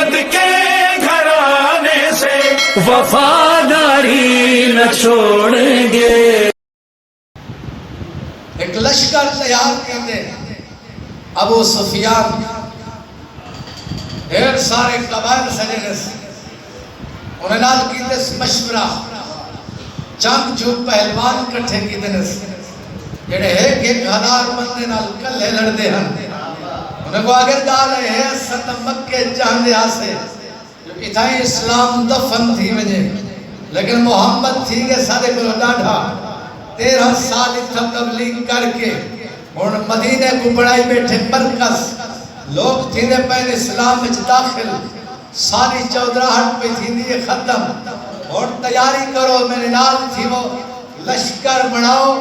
محمد کے گھرانے سے وفاداری نہ چھوڑیں گے. ایک لشکر تیار کرتے ابو سفیان ڈھیر سارے قبائل سجنے سے انہیں نال کیتے مشورہ جنگ جو پہلوان کٹھے کیتے سے جڑے ایک ہزار بندے نال کلے لڑدے ہن انہیں کو اگر گالے ہے ست مکے جاندے آسے جو اتھائی اسلام دفن تھی وجہ لیکن محمد تھی گے سارے کو ڈاڑھا 13 سال اتھا تبلیغ کر کے اور مدینے کو بڑھائی بیٹھے مرکز لوگ تھی دے پہلے اسلام میں داخل ساری چودراہٹ پہ تھی دیئے ختم اور تیاری کرو میرے نال تھی وہ لشکر بڑھاؤ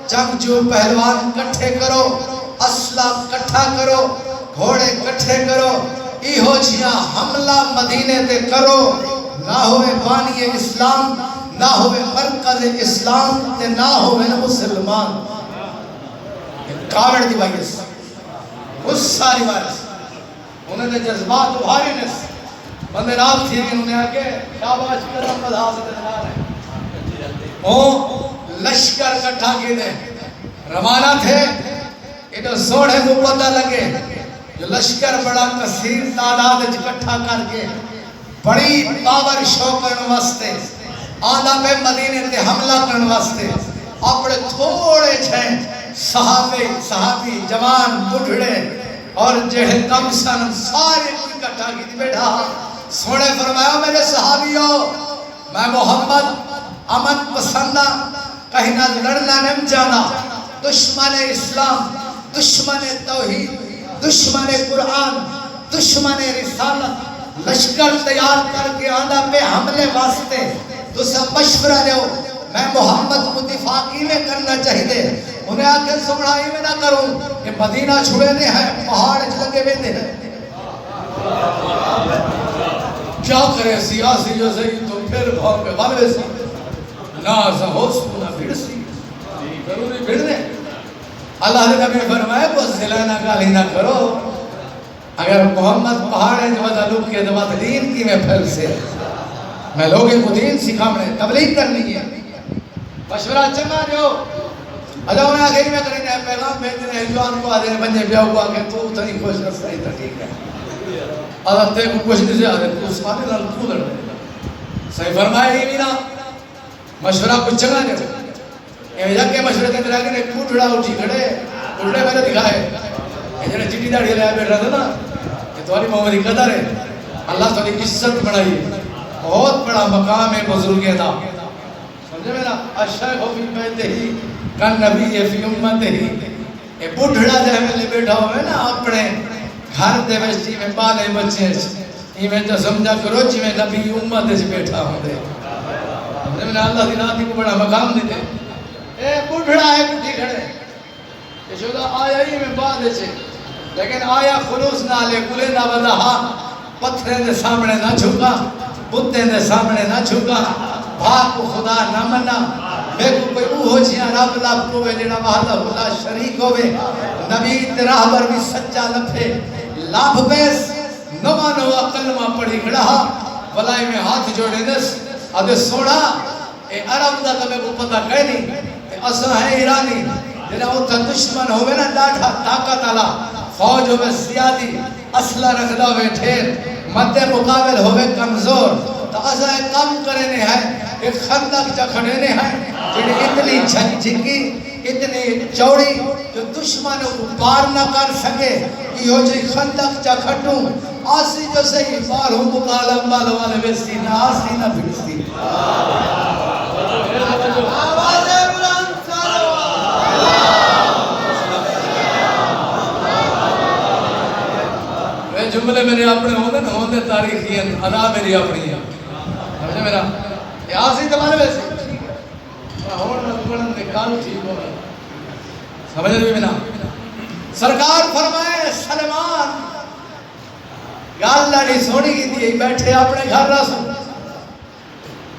جنگجو پہلوان کٹھے کرو اسلحہ کٹھا کرو گھوڑے کٹھے کرو ایہو جیاں حملہ مدینے تے کرو نہ ہوئے بانی اسلام نہ ہوئے مرکز اسلام تے نہ ہوئے مسلمان کاوڑ دی بھائی اس اس ساری بات انہیں جذبات ابھاری نے بندے نال تھی انہیں آگے شاباش کرم مدھا سے دنگار ہے وہ لشکر کٹھا کی دے روانہ تھے انہیں سوڑے کو پتہ لگے جو لشکر بڑا کثیر تعداد اکٹھا کر کے بڑی پاور شو کرنے واسطے آدھا پہ مدینے تے حملہ کرنے واسطے اپنے تھوڑے چھیں صحابی جوان بڑھڑے اور جہے کم سن سارے کو اکٹھا کی دی بیٹھا سوڑے فرمایا میرے صحابیوں میں محمد امن پسندہ کہیں نہ لڑنا نہیں جانا دشمن اسلام دشمن توحید دشمن قرآن دشمن رسالت لشکر تیار کر کے آدھا پہ حملے واسطے تو سب مشورہ دیو میں محمد کو دفاقی میں کرنا چاہیے انہیں آکے سمڑائی میں نہ کروں کہ مدینہ چھوڑے نے ہیں پہاڑ لگے بیندے ہیں کیا کرے سیاسی جو سہی تو پھر بھاؤ پہ والوے سی نہ سہو سکونا بھیڑ سی ضروری بھیڑ دے اللہ نے کبھی فرمائے کو زلانہ گالی نہ کرو اگر محمد پہاڑ ہے جو وضع لوگ کے دبات دین کی میں پھل سے میں لوگیں کو دین سکھامنے تبلیغ کرنی ہے مشورہ چنگا جو اللہ انہیں آخری میں کریں گے پیغام بھیجنے ہیں جوان کو آدھے بنجے بیاؤ کو آگے تو اتنی خوش رس رہی تھا ٹھیک ہے اللہ تے کو خوش نہیں سے آدھے تو اس مانے لال کو لڑ رہے صحیح فرمائے ہی میرا مشورہ کچھ چنگا جو یہ جگہ مشورہ کے دراغے نے کھوٹڑا اٹھی کھڑے کھوٹڑے میں نے دکھائے یہ جنہیں چٹی داڑھی لیا بیٹھ رہا تھا نا کہ تمہاری محمدی قدر ہے اللہ تعالی کی عزت بڑھائی بہت بڑا مقام ہے بزرگیں دا سمجھے میرا الشیخ فی بیتہ ہی کن نبی فی امت ہی یہ بڑھڑا جہاں میں لے بیٹھا ہوئے نا اپنے گھر دے ویسٹی میں بالے بچے ہی میں جو سمجھا کرو جی میں نبی امت سے بیٹھا ہوں دے سمجھے میرا اللہ دی ناتی کو بڑا مقام دے دے اے بڑھڑا ہے بڑھی کھڑے یہ شدہ آیا ہی میں بالے سے لیکن آیا خلوص نہ لے کلے نہ بدہا پتھرے دے سامنے نہ چھکا بُتے دے سامنے نہ چھکا بھاک کو خدا نہ منا بے کو کوئی اوہ جیاں رب لاب کو بے جنہ وحدہ خدا شریک ہوئے نبی تراہ بر بھی سچا لپھے لاب بیس نوہ نوہ کلمہ پڑھی کھڑا بلائی میں ہاتھ جوڑے دس ادھے سوڑا اے عرب دا کبھے کو پتہ کہہ نہیں اے اصلا ہے ایرانی جنہ اتھا دشمن ہوئے نا ڈاٹھا طاقت اللہ فوج ہوئے سیادی اصلہ رکھدا ہوئے ٹھیر مدے مقابل ہوئے کمزور تو ایسا ایک کام کرنے ہیں ایک خندق چا کھڑنے ہیں جنہیں اتنی جھنجھکی اتنی چوڑی جو دشمنوں کو پار نہ کر سکے یہ جو خندق چا کھٹوں آسی جو سے ہی پار ہوں مقالم مالو والے بیستی نہ آسی نہ بھیستی جملے میرے اپنے ہوندے تاریخی ہیں ادا میری اپنی ہے سمجھے میرا یہ آسی تمہارے ویسے ہون نکلن نکال ٹھیک ہو رہا سمجھے بھی میرا سرکار فرمائے سلمان گال لڑی سونی کی دی بیٹھے اپنے گھر رسو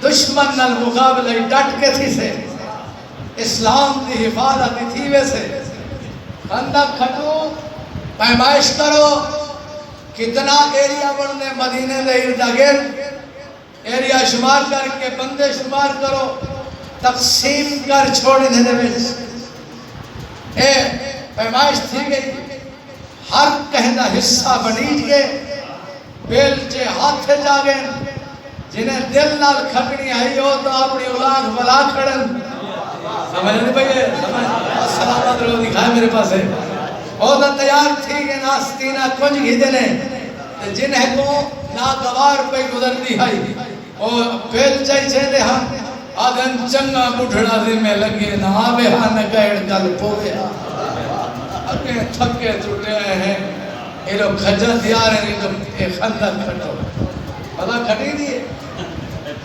دشمن نال مقابلہ ڈٹ کے تھی سے اسلام دی حفاظت تھی ویسے خندق کھٹو پیمائش کرو کتنا ایریا بننے مدینے دے ارد گرد ایریا شمار کر کے بندے شمار کرو تقسیم کر چھوڑ دے اے پیمائش تھی گئی ہر کہنا حصہ بنیج گئے بیل چے ہاتھ جا گئے جنہیں دل نال کھٹنی آئی ہو تو اپنی اولاد بلا کھڑن سمجھ نہیں پہیے سلامت رہو دکھائے میرے پاس ہے وہ تو تیار تھی کہ ناستینہ کنج گھی دینے جنہیں کو ناگوار پہ گزر دی آئی وہ بیل چاہی چھے دے ہاں آدھن چنگا بڑھڑا دے میں لگے نہ آبے ہاں نہ گئڑ گل پوے ہاں اگے تھکے چوٹے آئے ہیں یہ لوگ کھجا دیار ہیں یہ لوگ ایک خندق کھٹو پتا کھٹی دیئے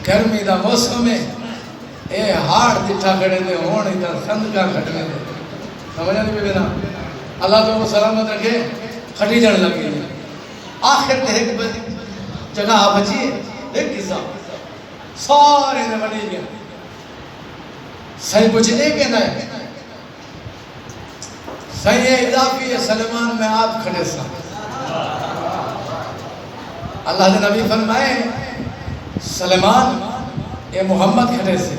گرمی دا موسم میں اے ہاڑ دٹھا کھڑے دے ہون ادھر خندقہ کھٹنے دے سمجھا نہیں بینا اللہ تو وہ سلامت رکھے کھٹی جڑ لگی آخر تے ایک جگہ بچی ہے ایک قصہ سارے نے بڑی گیا صحیح کچھ نہیں کہنا ہے صحیح اضافی سلمان میں آپ کھڑے سا اللہ نے نبی فرمائے سلمان یہ محمد کھڑے سے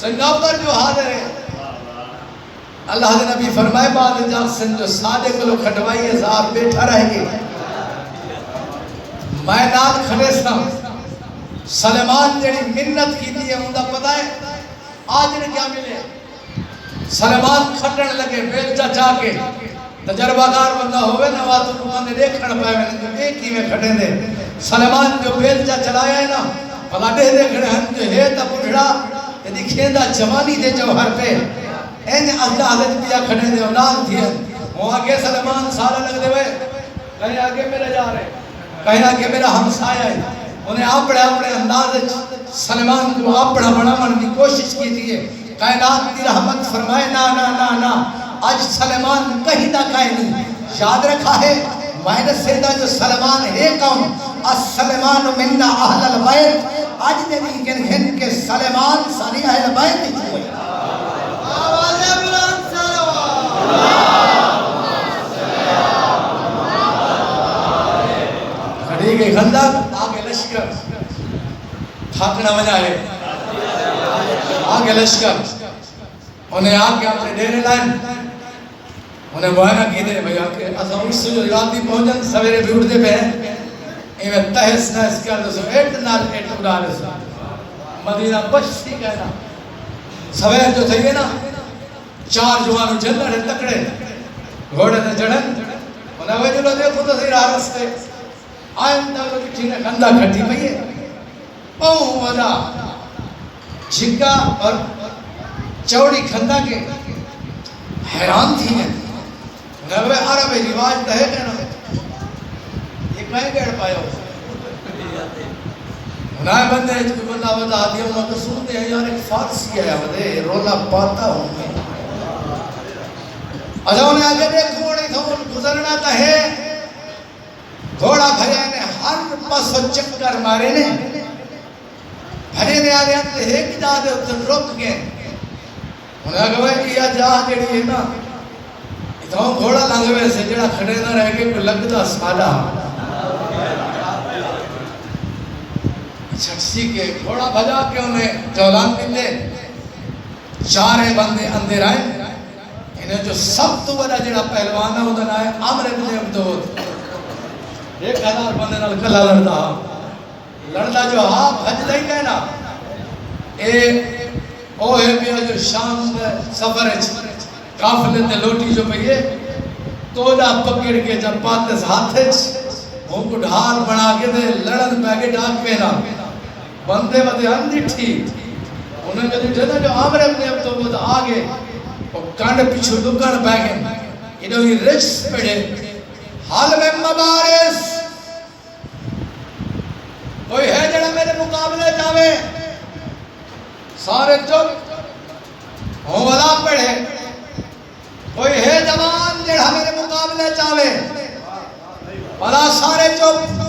سنگاہ پر جو حاضر ہے اللہ نے نبی فرمائے بعد جب سن جو سادے کو لوگ کھٹوائی ہے صاحب بیٹھا رہے گی میں نال کھڑے سا سلمان جڑی منت کی دی ہے اندہ پتا ہے آج نے کیا ملے سلمان کھٹن لگے بیلچہ چاہ کے تجربہ کار بندہ ہوئے نواز رکمان نے دیکھن پائے میں ایک ہی میں کھٹے دے سلمان جو بیلچہ چلایا ہے نا پلا دے کھڑے ہیں جو ہے تا بڑھڑا یدی کھیندہ جوانی دے جوہر پہ این اللہ حضرت پیا کھڑے دے اولاد تھی ہے وہ آگے سلمان سارا لگ دے ہوئے کہیں آگے میرے جا رہے کہیں آگے میرا ہمسایہ ہے انہیں اپنے انداز سلمان کو اپنا بڑا من کی کوشش کی تھی کائنات کی رحمت فرمائے نا نا نا نا آج سلمان کہیں نہ کہیں نہیں یاد رکھا ہے مائنس سیدہ جو سلمان ہے کون السلمان مننا اہل البیت آج دیدی کن ہن کے سلمان سانی اہل بیت ہی چھوئے آواز بلند کھڑی گئی خندق آگے لشکر تھاکنا وجہ ہے آگے لشکر انہیں آگے اپنے ڈیرے لائن انہیں معائنہ کی دے بھئی آگے اصلا اس سے جو راتی پہنچن سویرے بھی اٹھ دے پہ ہیں ایمیں تحس نحس کیا دو سو ایٹ نال ایٹ اڑا لے سو مدینہ بچتی کہنا سویر جو تھے نا چار جوانوں جلدہ رہے تکڑے گھوڑے نے جڑن انہیں وہ جو دیکھو تو صحیح راہ رستے آئندہ کو کچھ نے خندہ کھٹی بھئی ہے اوہ ودا جھگا اور چوڑی کھندہ کے حیران تھی ہیں انہیں وہ عرب رواج تہے کہنا یہ کہیں گڑ پایا ہو انہیں بندے ہیں جو بندہ بتا دیا انہوں کو سنتے ہیں یار ایک فارسی ہے ودے رولا پاتا ہوں میں اچھا انہیں آگے دیکھو نہیں تھا گزرنا تہے گھوڑا بھرے نے ہر پس و چکر مارے نے بھرے نے آگے اندھے ایک جا دے اتر رک گئے انہیں آگے وہ کیا جا جڑی ہے نا اتنا گھوڑا لنگوے سے جڑا کھڑے نہ رہ گئے کوئی لگتا سالا چھٹسی کے گھوڑا بھجا کے انہیں جولان ملے چارے بندے اندر آئے انہیں جو سب تو بڑا جڑا پہلوانا ہوتا ہے عمر ابن عبدود 1000 بندے نال کلا لڑتا جو ہاں بھج دائی گئے نا او ہے بیا جو شام سفر ہے کافلے تے لوٹی جو پہیے تو جا پکڑ کے جب پاتے ہاتھے وہ کو ڈھال بنا کے دے لڑن پہ کے ڈاک پہنا بندے بدے اندھی انہیں جو جنا جو عامر ابن عبدود آگے وہ کانڈ پیچھو لکن پہ گئے انہوں ہی رچ پڑے حال میں مبارس کوئی ہے جڑا میرے مقابلے جاوے سارے چپ ہوں ولا پڑھے کوئی ہے جوان جڑا میرے مقابلے جاوے ولا سارے چپ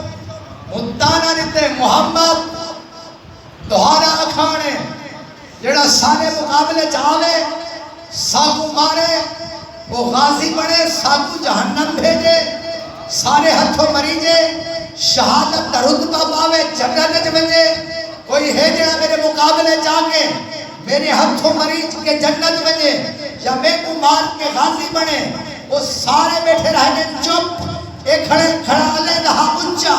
مدانہ دیتے محمد دوہارا اکھانے جڑا سارے مقابلے جاوے ساکو مارے وہ غازی بڑے ساکو جہنم بھیجے سارے ہتھوں مریجے شہادت دا رتبہ پاوے جنت وچ ونجے کوئی ہے جڑا میرے مقابلے جا کے میرے ہتھوں مریج کے جنت ونجے یا میں کو مار کے غازی بنے وہ سارے بیٹھے رہنے چپ ایک کھڑا علیحدہ اونچا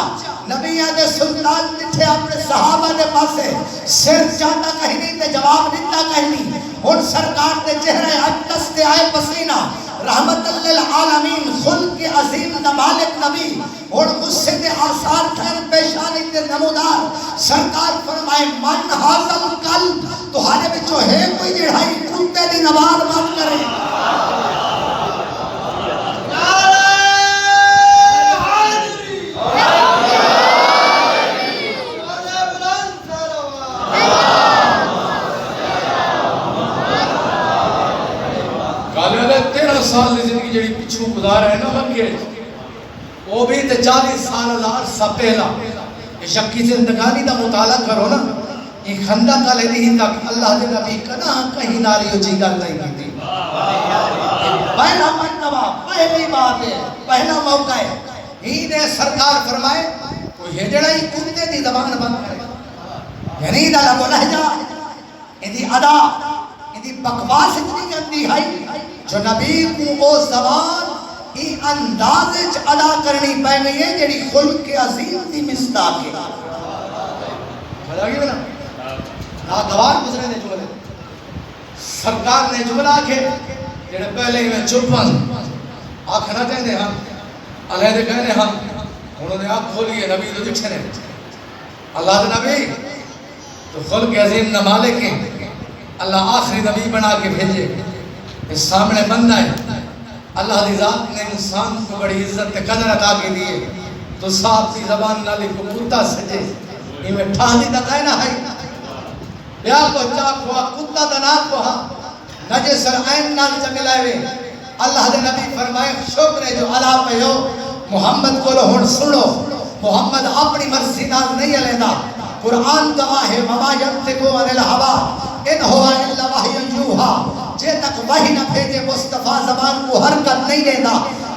نبی دے سلطان جتھے اپنے صحابہ دے پاسے سر جاتا کہیں نہیں تے جواب دیتا کہیں نہیں ہن سرکار دے چہرے اٹس تے آئے پسینہ رحمت للعالمین خلق عظیم مالک نبی اور غصے دے آثار تھر پیشانی تے نمودار سرکار فرمائے من حاصل قلب تہاڈے وچوں ہے کوئی جڑائی کتے دی نوال مت کرے سال دی زندگی جڑی پچھو گزارا ہے نا مکے وہ بھی تے 40 سال ہزار سا پہلا یہ شکی زندگانی دا مطالعہ کرو نا یہ خندق علیہ نہیں تک اللہ دے نبی کنا کہیں ناریو جی گل نہیں کی پہلا مرتبہ پہلی بات ہے پہلا موقع ہے ہی نے سرکار فرمائے کوئی ہے جڑا ہی کتے دی زبان بند کرے یعنی دا لگو لہجہ اندی ادا اندی بکواس اتنی گندی ہے جو نبی کو او زبان ہی اندازج ادا کرنی پہ گئی ہے جڑی خلق عظیم دی مصداق ہے خدا کی بنا ناگوار گزرے نے جملے سرکار نے جملہ کے جڑے پہلے ہی میں چپن آنکھ نہ دیں ہم علیحدہ کہنے ہم انہوں نے آنکھ کھولی ہے نبی تو دکھے نے اللہ دے نبی تو خلق عظیم نہ مالک ہیں اللہ آخری نبی بنا کے بھیجے اس سامنے بندہ ہے اللہ دی ذات نے انسان کو بڑی عزت قدر عطا کی دیئے تو صاحب کی زبان نالی کو کتا سجے یہ میں ٹھانی دا کہنا ہے بیا کو چاک ہوا کتا دا ناک ہوا نجے سر عین نال جملائے اللہ دے نبی فرمائے شکر ہے جو علا پہ ہو محمد کو لہن سنو محمد اپنی مرضی نال نہیں علیدہ قرآن گواہ ہے وما ینطقو عن الہوا ان ہوا الا وحی یوحا جے تک وحی نہ بھیجے مصطفیٰ زبان کو حرکت نہیں دینا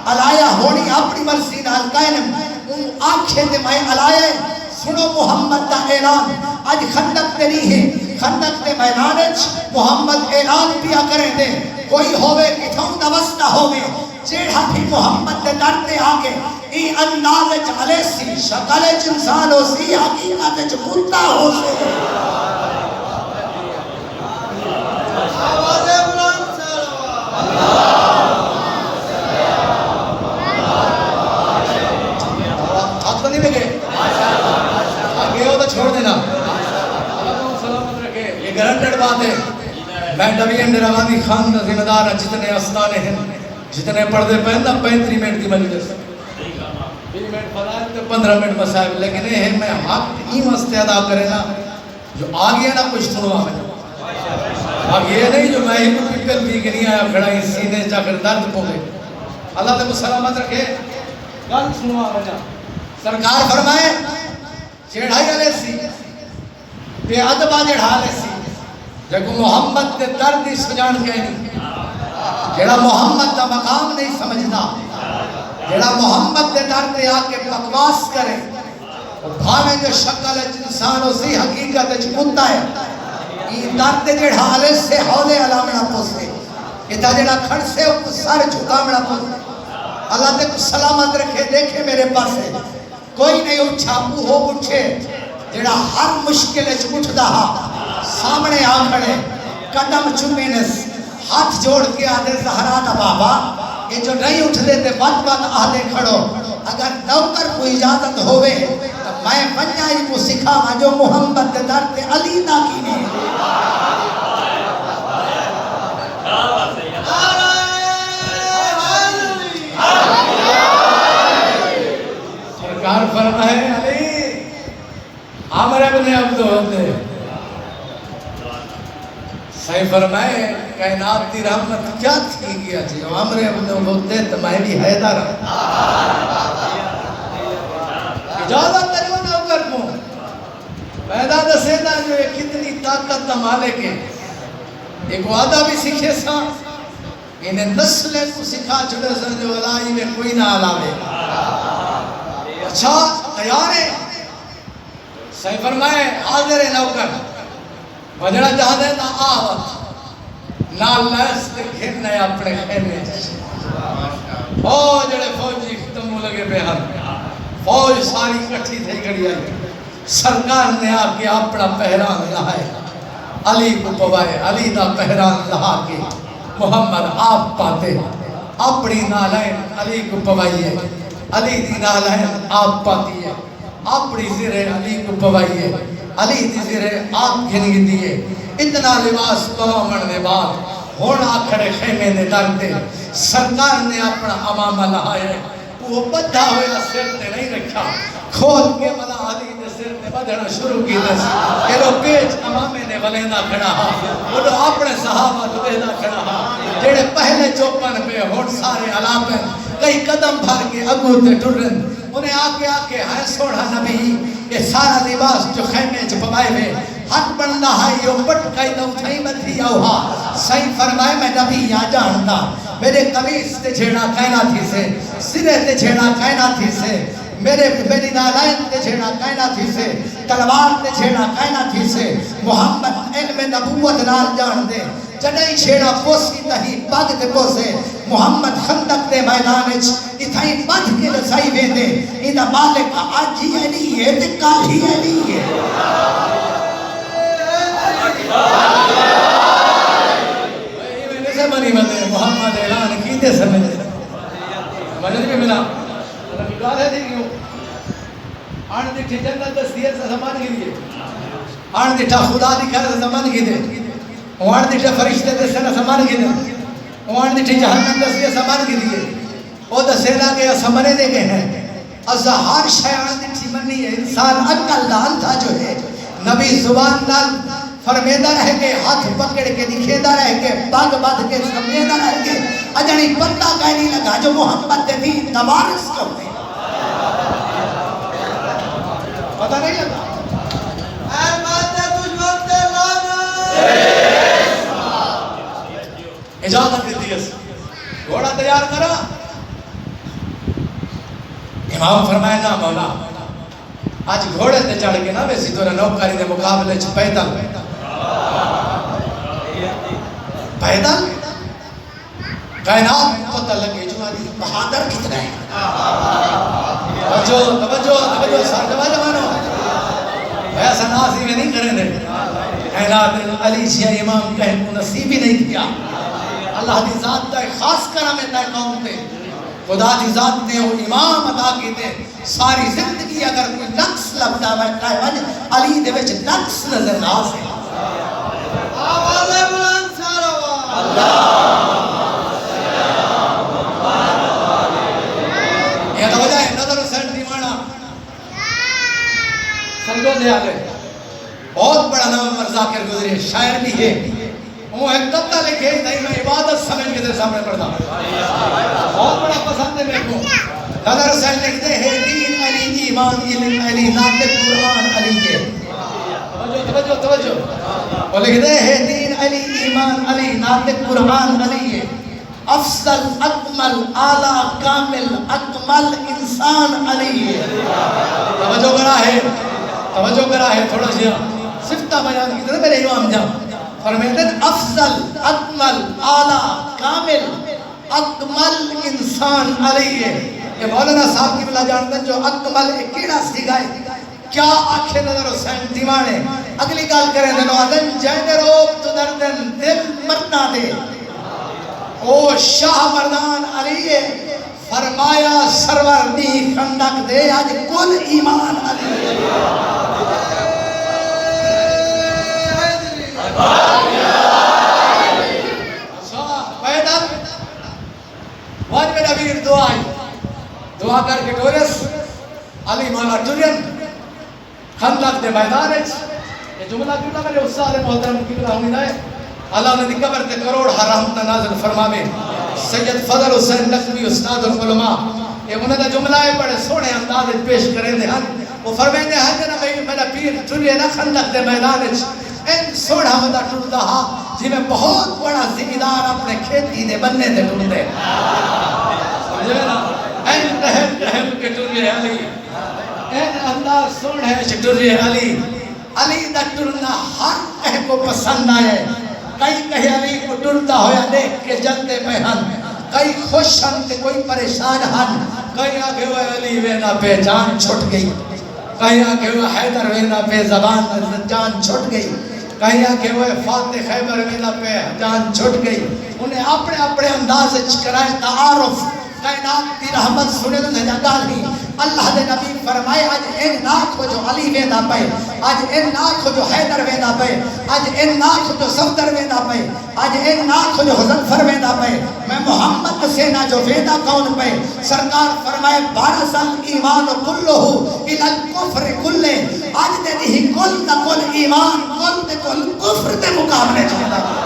علایا ہونی اپنی مرضی نال قائم ان آنکھیں دے میں علایا سنو محمد دا اعلان آج خندق تے نہیں ہے خندق تے میدانچ محمد اعلان پیا کریں دے کوئی ہوئے کتھوں دا وسطہ ہوئے جیڑا بھی محمد دے درتے آگے ای اندازج علیہ سی شکلچ انسان ہو سی حقیقتچ کتا ہو سی چھوڑ دینا سلامت رکھے یہ گرنٹڈ بات ہے میں ڈوین روانی خان کا ذمہ دار جتنے استانے ہیں جتنے پردے پہننا 35 منٹ کی مجلس 20 منٹ فضائل تو 15 منٹ مسائل لیکن یہ ہے میں حق ہی مستے ادا کرے نا جو آگیا نا کچھ سنوا میں اب یہ نہیں جو میں ہی کو پکل بھی کہ نہیں آیا کھڑا ہی سینے جا کر درد پو گئے اللہ تے کو سلامت رکھے گل سنوا میں سرکار فرمائے چڑھائی علیہ سی بے عدبہ جڑھا لے سی جگو محمد دے درد سجان کہنی جڑا محمد دا مقام نہیں سمجھنا جڑا محمد دے درد آکے بکواس کرے بھاوے جو شکل انسان ہو سی حقیقت کتا ہے یہ درد جڑھا لے سے ہولے علامنا پوسے یہ جڑا کھڑ سے سر جھکامنا پوسے اللہ تے کو سلامت رکھے دیکھے میرے پاس ہے کوئی نہیں اٹھا وہ اٹھے جڑا ہر مشکل اٹھ دہا سامنے آ کھڑے قدم چومینس ہاتھ جوڑ کے آدھے زہرا دا بابا یہ جو نہیں اٹھ دیتے بات بات آدھے کھڑو اگر نوکر کو اجازت ہوئے تو میں بنیائی کو سکھا جو محمد درد علی نہ کی نہیں سرکار فرمائے علی عمر ابن عبد ہوتے صحیح فرمائے کائنات دی رحمت کیا تھی گیا جی عمر ابن عبد ہوتے تمہیں بھی حیدر اجازت تریوں نوکر کو پیدا دسیدہ جو ایک کتنی طاقت دا مالک ہے ایک وعدہ بھی سکھے سا انہیں نسلیں کو سکھا چھڑے سا جو علائی میں کوئی نہ علاوے اچھا تیار ہے؟ صحیح فرمائے حاضر ہے نوکر بجڑا چاہتے ہیں نا آوت نال لیس تے گھرنے اپنے خیمے فوج جڑے فوجی ختم لگے پہ فوج ساری کٹھی تھی کڑی آئی سرکار نے آ کے اپنا پہران لہائے علی کو پوائے علی دا پہران لہا کے محمد آپ پاتے اپنی نالائن علی کو پوائیے علی دی نالائن آپ پاتی ہے اپنی زیرے علی کو پوائیے علی دی زیرے آپ گھنگی دیئے اتنا لباس پوامن دے بعد ہونا کھڑے خیمے نے ڈالتے سرکار نے اپنا امامہ لہائے وہ بدھا ہویا سر نے نہیں رکھا کھول کے ملا علی نے سر نے بدھنا شروع کی دس کہ لو پیچ امامے نے ولیدہ کھڑا وہ لو اپنے صحابہ دویدہ کھڑا جیڑے پہلے چوپن پہ ہون سارے علاپن کئی قدم بھر کے اگوتے ٹرن انہیں آکے ہے سوڑا نبی یہ سارا لباس جو خیمے چھپائے ہوئے حق بننا ہے یہ پٹ کئی دو تھائی بدھی آوہا صحیح فرمائے میں نبی یا جانتا میرے قمیص تے جھیڑا کائنا تھی سے سرے تے جھیڑا کائنا تھی سے میری نالائن تے جھیڑا کائنا تھی سے تلوار تے جھیڑا کائنا تھی سے محمد علم نبوت نال جان دے جنہی چھیڑا پوسی تہی پاگ تے پوسے محمد خندق دے میدانچ اتھائی بدھ کے لسائی ویندے ایدہ مالک آج ہی علی ہے تے کال ہی علی ہے میں نے منی مدے محمد اعلان کیتے سمجھے مجھے بھی ملا گال ہے دیکھیں آن دیکھیں جنت دستیر سے زمان کی دیئے آن دیکھا خدا دکھا سے زمان کی دے وان دیکھا فرشتے دستے سے زمان کی دے وان دیکھا جہنم دستیر زمان کی دیئے وہ دسیلا گیا سمنے دے گئے ہیں ازہار شیعان دیکھی منی ہے انسان اکل لال تھا جو ہے نبی زبان لال فرمیدہ رہ کے ہاتھ پکڑ کے دکھیدہ رہ کے باگ بادھ کے سمیدہ رہ کے اجنی پتہ کہنی لگا جو محمد دے بھی نوارس کرتے پتہ نہیں لگا اے ماتے تجھ وقت لانا اجازت دیتی ہے گھوڑا تیار کرا امام فرمائے نا مولا آج گھوڑے تے چڑھ کے نا ویسی تو نوکاری دے مقابلے چھ پیدل پیدل کائنات پتہ لگے جو آدھی بہادر کتنا ہے توجہ سار جوانو ایسا ناسی میں نہیں کریں دے کائنات علی شیع امام کہیں کو نصیب ہی نہیں کیا اللہ دی ذات دا خاص کرم ہے قوم تے خدا دی ذات نے وہ امام عطا کی تے ساری زندگی اگر کوئی نقص لبدا بیٹھا ہے علی دے وچ نقص نظر آ سے آواز بلند سارا اللہ یہ تو وجہ ہے نظر حسین دیوانا سنگو دے آگے بہت بڑا نومبر ذاکر گزرے شاعر بھی ہے وہ ایک قبطہ لکھے نہیں میں عبادت سمجھ کے دے سامنے پڑھتا بہت بڑا پسند ہے میرے کو نظر حسین لکھتے ہیں دین علی ایمان علم علی ناطق قرآن علی کے توجہ وہ لکھتے ہیں دین علی ایمان علی ناطق قرآن علی افضل اکمل اعلیٰ کامل اکمل انسان علی توجہ کرا ہے تھوڑا سیا صفتہ بیان کی طرح میرے امام جان فرمیتے ہیں افضل اکمل اعلیٰ کامل اکمل انسان علی ہے یہ مولانا صاحب کی بلا جانتے ہیں جو اکمل اکیڑا سگائے کیا آنکھیں نظر حسین دیوانے اگلی گال کریں دنو آدن جائنے روب تو دردن دل مرنا دے او شاہ مردان علی ہے فرمایا سرور دی خندق دے آج کل ایمان علی ہے پیدل واج میں نبیر دعا کر کے ٹورس علی مولا ٹورین خندق دے میدان یہ جملہ میرے استاد محترم قبلہ امید ہے اللہ نے قبر تے کروڑ حرام تنازل فرماوے سید فضل حسین نقوی استاد العلماء یہ انہوں نے جملہ بڑے سونے انداز پیش کریں دے ہن وہ فرمائیں دے ہن جنہ میرا پیر ٹورے نا خندق دے میدان این سوڑا مدہ ٹوڑتا ہا جی میں بہت بڑا زمیدار اپنے کھیتی دے بننے دے ٹوڑتے سمجھے نا این تہم کے ٹوڑے علی این انداز سن ہے چٹوری علی علی دا ٹرنا ہر کہہ کو پسند آئے کئی کہے علی کو ٹرتا ہویا دیکھ کے جلتے پہ ہن کئی خوش ہن تے کوئی پریشان ہن کئی آگے وہ علی وینا پہ جان چھٹ گئی کہیں آگے وہ حیدر وینا پہ زبان جان چھٹ گئی کہیں آگے وہ فاتح خیبر وینا پہ جان چھٹ گئی انہیں اپنے اپنے انداز کرائے تعارف کائنات دی رحمت سنے تو جگہ لی اللہ دے نبی فرمائے آج ان ناکھ جو علی وینا پہ آج ان ناکھ جو حیدر وینا پہ آج ان ناکھ جو صفدر وینا پہ آج ان ناکھ جو حضنفر وینا پہ میں محمد سینا جو وینا کون پہ سرکار فرمائے بارسل ایمان کلہو الى الکفر کلے آج دے دی کل تا کل ایمان کل تے کل کفر تے مقابلے چاہتا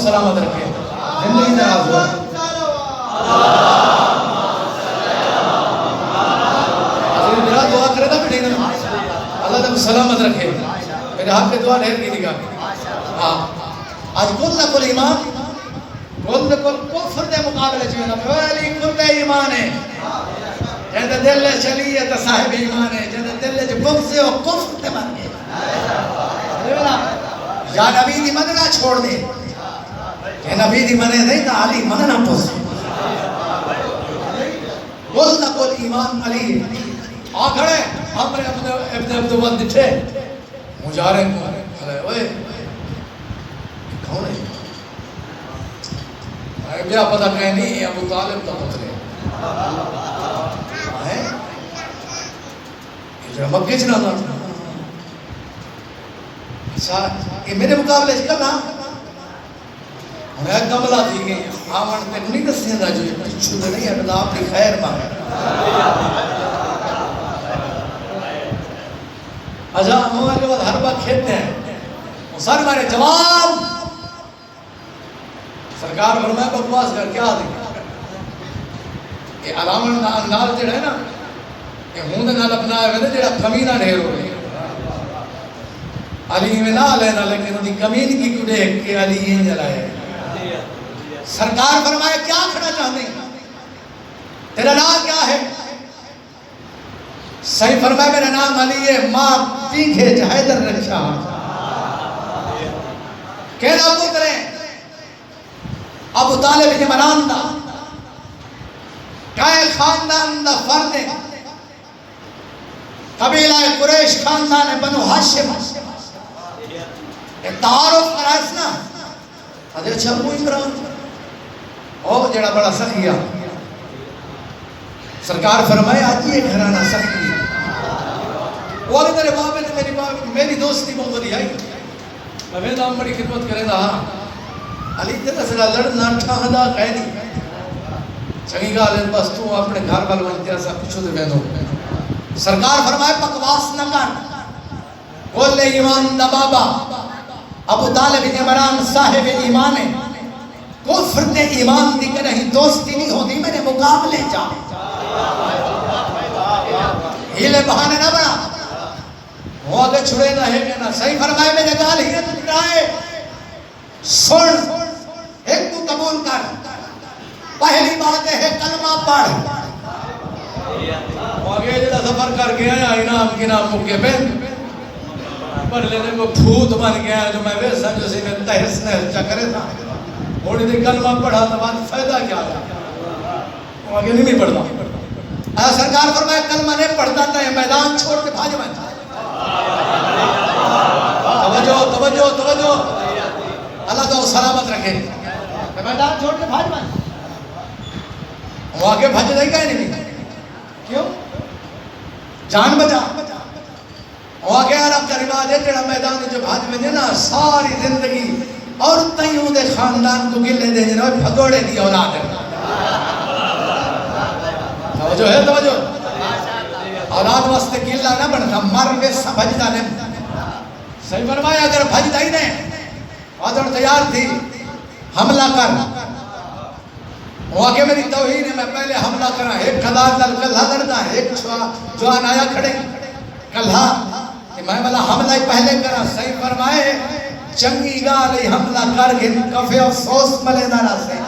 سلامت رکھے زندگی دراز ہو حضرت میرا دعا کرے تھا بیٹھے نا اللہ تم سلامت رکھے میرے ہاتھ پہ دعا ڈھیر کی نگاہ آج کل نہ کل ایمان کل نہ کل کفر دے مقابلے چاہیے نا پہلی کل دے ایمان ہے جہاں دل لے چلیے تو صاحب ایمان ہے جہاں دل لے جو بغض ہے وہ کفر دے بن گئے یا نبی دی مدنہ چھوڑ دے کہ نبی دی منے نہیں تا علی مننا پوس بول نہ کل ایمان علی آکھڑے ہمارے ابن عبدالوان دٹھے مجارے کھلے اوئے کون ہے بیا پتہ کہیں نہیں ابو طالب کا پتر ہے یہ جو مکہ چنا تھا اچھا یہ میرے مقابلے سے کل میں کملہ تھی گئی آمان میں نہیں دستے ہیں جو یہ پچھو دے نہیں ہے اللہ اپنی خیر مانگے اجا ہمارے بعد ہر بات کھیلتے ہیں وہ سارے مارے جواب سرکار فرمائے بکواس کر کیا دیں یہ علامن نال جڑا ہے نا یہ ہوند نال اپنا ہے جڑا کمینہ ڈھیر ہو گئی علی میں نہ لینا لیکن انہی کمین کی کیوں دیکھ کہ علی یہ جلائے سرکار فرمائے کیا کھڑا چاہتے ہیں تیرا نام کیا ہے صحیح فرمائے میرا نام علی ہے ماں پیکھے حیدر رکشا کہنا پترے ابو طالب کے منان دا کائے خاندان دا فرد قبیلہ قریش خاندان بنو ہاشم ایک تعارف کرائسنا حضرت ابو عمران اور جڑا بڑا سخیہ سرکار فرمائے آج یہ گھرانہ سخیہ وہ آگے تیرے بابے نے میری دوستی محمدی آئی میں نام بڑی خدمت کرے رہا علی تیرا سڑا لڑنا ٹھاہدہ قیدی چنگی گا لیں بس تو اپنے گھر بلوان تیرا سا پچھو دے بینو سرکار فرمائے بکواس نہ کر قول ایمان دا بابا ابو طالب عمران صاحب ایمان ہے کفر دے ایمان دی کہ نہیں دوستی نہیں ہوتی میرے مقابلے جا ہیلے بہانے نہ بنا وہ آگے چھڑے نہ ہے کہ نہ صحیح فرمائے میرے گال ہی ہے تو جائے سن ایک تو قبول کر پہلی بات ہے کلمہ پڑھ وہ آگے جڑا سفر کر گیا ہے انام کی نام مکے پہ پر لینے کو پھوت بن گیا جو میں ویسا جو سی میں تحس نحس چکرے تھا اوڑی دے کلمہ پڑھا تو بات فائدہ کیا ہے وہ آگے نہیں پڑھتا ایسا سرکار فرمائے کلمہ نہیں پڑھتا تھا یہ میدان چھوڑ کے بھاج بن توجہ توجہ اللہ تو سلامت رکھے میدان چھوڑ کے بھاج بن وہ آگے بھاج نہیں کہے نہیں کیوں جان بچا وہ آگے عرب کا رواج ہے جڑا میدان جو بھاج بنے نا ساری زندگی اور تیوں دے خاندان کو گلے دے جنہوں بھگوڑے دی اولاد ہے توجہ ہے توجہ اولاد واسطے گلہ نہ بنتا مر ویسا بھجدہ نہیں صحیح فرمایا اگر بھجدہ ہی نہیں وعدر تیار تھی حملہ کر وہ آگے میری توہین ہے میں پہلے حملہ کرا ایک کھدار دل کلھا لڑنا ایک جوان آیا کھڑے کلھا کہ میں والا حملہ ہی پہلے کرا صحیح فرمائے چنگی گا لئی حملہ کر گھن کفے افسوس ملے نہ رہا سے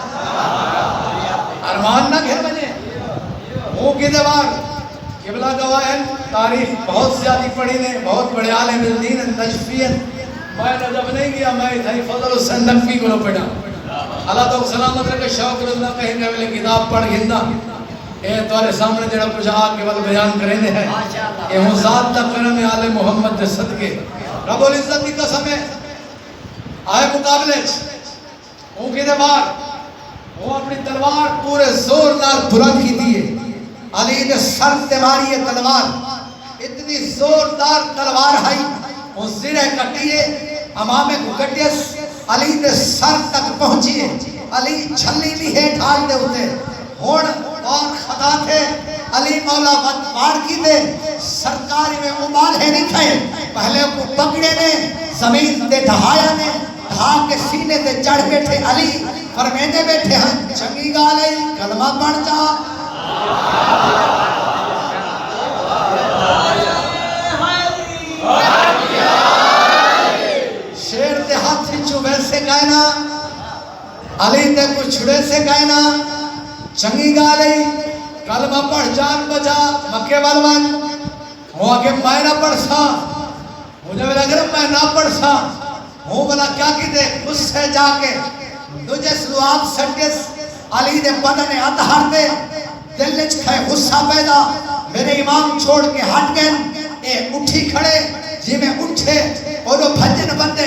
کی دیوار قبلہ گواہ تاریخ بہت زیادہ پڑھی نے، بہت بڑے عالم دین نجفین، میں نجف نہیں گیا، میں ادھر فضل حسین نقوی کو پڑھا. اللہ تو سلامت رکھے، شوق رضا کہیں گے ویلے کتاب پڑھ گھندا اے تمہارے سامنے جڑا کچھ آ کے وقت بیان کرنے ہے اے ہوں ذات دا کرم آل محمد دے صدقے. رب العزت کی قسم ہے آئے مقابلے ہوں کی دیوار وہ اپنی تلوار پورے زور نال بلند کی دیئے. علی نے سر تے ماری ہے تلوار، اتنی زوردار تلوار ہائی وہ زرہ کٹیے امامے کو کٹیے، علی نے سر تک پہنچیے. علی چھلی بھی ہے ڈھال دے ہوتے ہوڑ اور خطا تھے. علی مولا مار کی دے سرکاری میں امال ہے نہیں کھائے، پہلے کو پکڑے نے زمین تے ڈھایا نے، ڈھا کے سینے تے چڑھ بیٹھے. علی فرمیندے بیٹھے ہیں چنگی گالے کلمہ پڑھ جا. شیر تے ہاتھ چو ویسے کہنا، علی تے کچھ چھڑے سے کہنا چنگی گالے کلمہ پڑھ جان بجا. مکے والوان وہ آگے میں نہ پڑھ سا، مجھے بھی لگ رہا میں نہ پڑھ سا ہوں بلا کیا کی دے اس سے جا کے تجھے سلواب سٹس. علی دے بدن اتحر دے دل لچ کھائے غصہ پیدا، میرے امام چھوڑ کے ہٹ گئے. اے اٹھی کھڑے جی میں اٹھے اور وہ بھجن بندے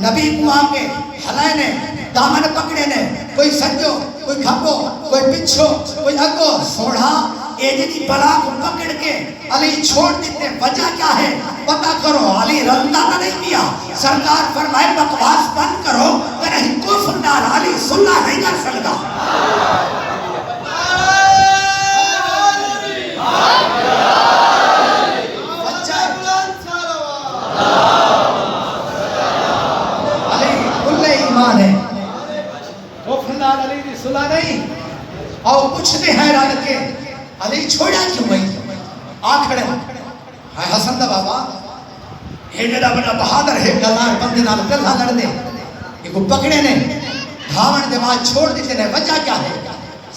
نبی کو آگے ہلائے نے دامن پکڑے نے، کوئی سجو کوئی کھپو کوئی پچھو کوئی اگو سوڑھا ایجنی بلا کو پکڑ کے علی چھوڑ دیتے. وجہ کیا ہے پتہ کرو، علی رندہ نہ نہیں کیا. سرکار فرمائے بکواس بند کرو کہ نہیں کفر نال علی صلح نہیں کر سکتا. علی کل ایمان ہے، کفر نال علی دی صلح نہیں. اور کچھ نہیں حیران کے علی چھوڑا کیوں گئی آکھڑے ہے حسن دا بابا یہ جڑا بڑا بہادر ہے گلار بندے نال گلہ لڑ دے یہ کو پکڑے نے دھاون دے بعد چھوڑ دیتے نے. وجہ کیا ہے؟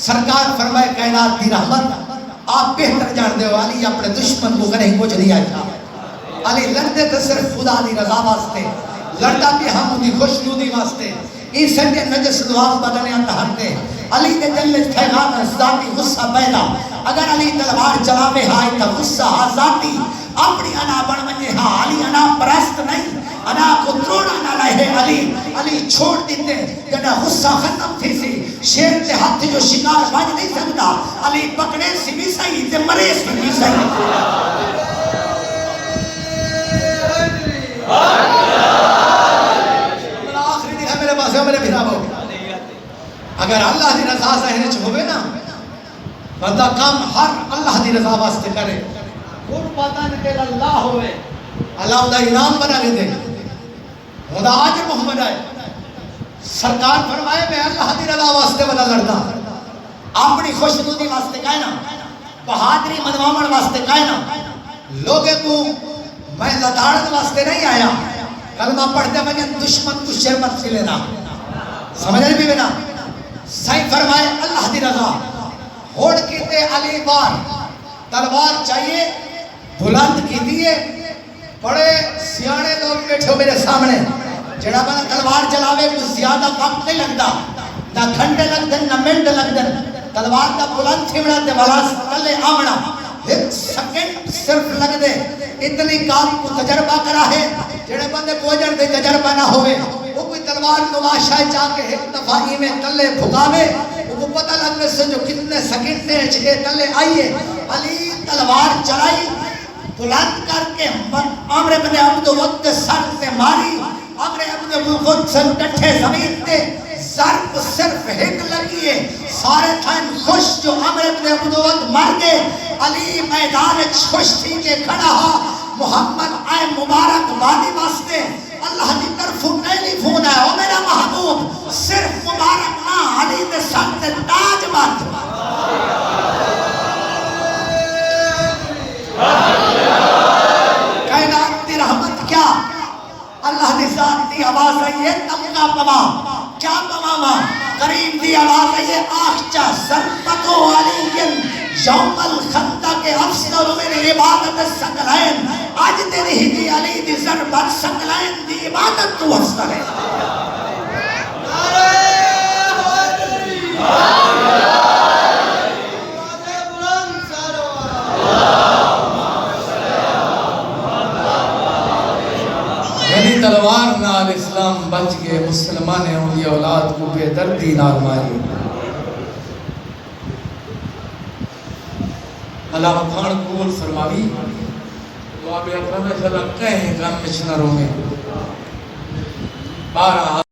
سرکار فرمائے کائنات دی رحمت آپ بہتر جان دے ہو علی اپنے دشمن کو کریں کچھ نہیں آئے. علی لڑتے تھے صرف خدا دی رضا واسطے، لڑتا بھی ہم دی خوشنودی واسطے. اس سنجے نجس دعا بدنے انتہرتے. علی دے دل میں خیغان ذاتی غصہ پیدا. اگر علی تلوار چلاوے ہائی تا غصہ ذاتی اپنی انا بڑھ منجے ہاں. علی انا پرست نہیں، انا کو تروڑا نہ لائے. علی چھوڑ دیتے جنہ غصہ ختم تھی سی. شیر تے ہاتھ جو شکار بج نہیں سکتا، علی پکڑے سی بھی صحیح تے مرے سی بھی صحیح. آخری دن ہے میرے پاس ہے میرے بھیرا بہو. اگر اللہ دی رضا ذہن چ ہوئے نا بندہ کام ہر اللہ دی رضا واسطے کرے، قربتاً اللہ ہوئے اللہ دا انعام بنا لے دے. خدا آج محمد آئے سرکار فرمائے میں اللہ دی رضا واسطے بنا لڑتا، اپنی خوشنودی واسطے کہنا، بہادری منوامن واسطے کہنا. لوگے کو میں لداڑت واسطے نہیں آیا. کلمہ پڑھتے میں دشمن کو شرمت سے لینا سمجھنے بھی بنا. صحیح فرمائے اللہ دی رضا ہوڑ کیتے علی بار تلوار چاہیے بلند کی دیئے. بڑے سیانے لوگ بیٹھو میرے سامنے جڑا بنا تلوار چلاوے کچھ زیادہ وقت نہیں لگتا، نہ گھنٹے لگ دن نہ منٹ لگ دن. تلوار دا بلند تھیمڑا تے والا تلے آمنا ایک سیکنڈ صرف لگ دے. اتنی کام کو تجربہ کرا ہے جڑے بندے پوجن دے تجربہ نہ ہوئے وہ کوئی تلوار نماشا چاہ کے ایک دفعی میں تلے بھگاوے وہ پتہ لگنے سے جو کتنے سیکنڈ نے چھے تلے آئیے. علی تلوار چلائی بلند کر کے عمر بن عبد وقت سر سے ماری. عمر بن وقت سر ڈٹھے زمین تے ضرب صرف ایک لگیے سارے تھائن خوش جو عمر بن عبد وقت مر گئے. علی میدان خوش تھی کے کھڑا ہا محمد آئے مبارک بادی واسطے اللہ دی طرف نیلی فون ہے او میرا محبوب صرف مبارک نہ علی دے سر تے تاج مات. کائنات دی رحمت کیا اللہ دی ذات دی آواز ہے یہ تمکا پما کیا پما کریم دی آواز ہے یہ آخچہ سرپتو علی یوم الخندق کے افسر میری عبادت سکلین آج تیری ہی علی دی ضربت سکلین دی عبادت تو افسر ہے یعنی تلوار نال اسلام بچ گئے مسلمان ہوں یہ اولاد کو بے دردی نال ماری اللہ مکھان قبول فرماوی تو آپ اکرم صلی اللہ کہیں غم مچنروں میں 12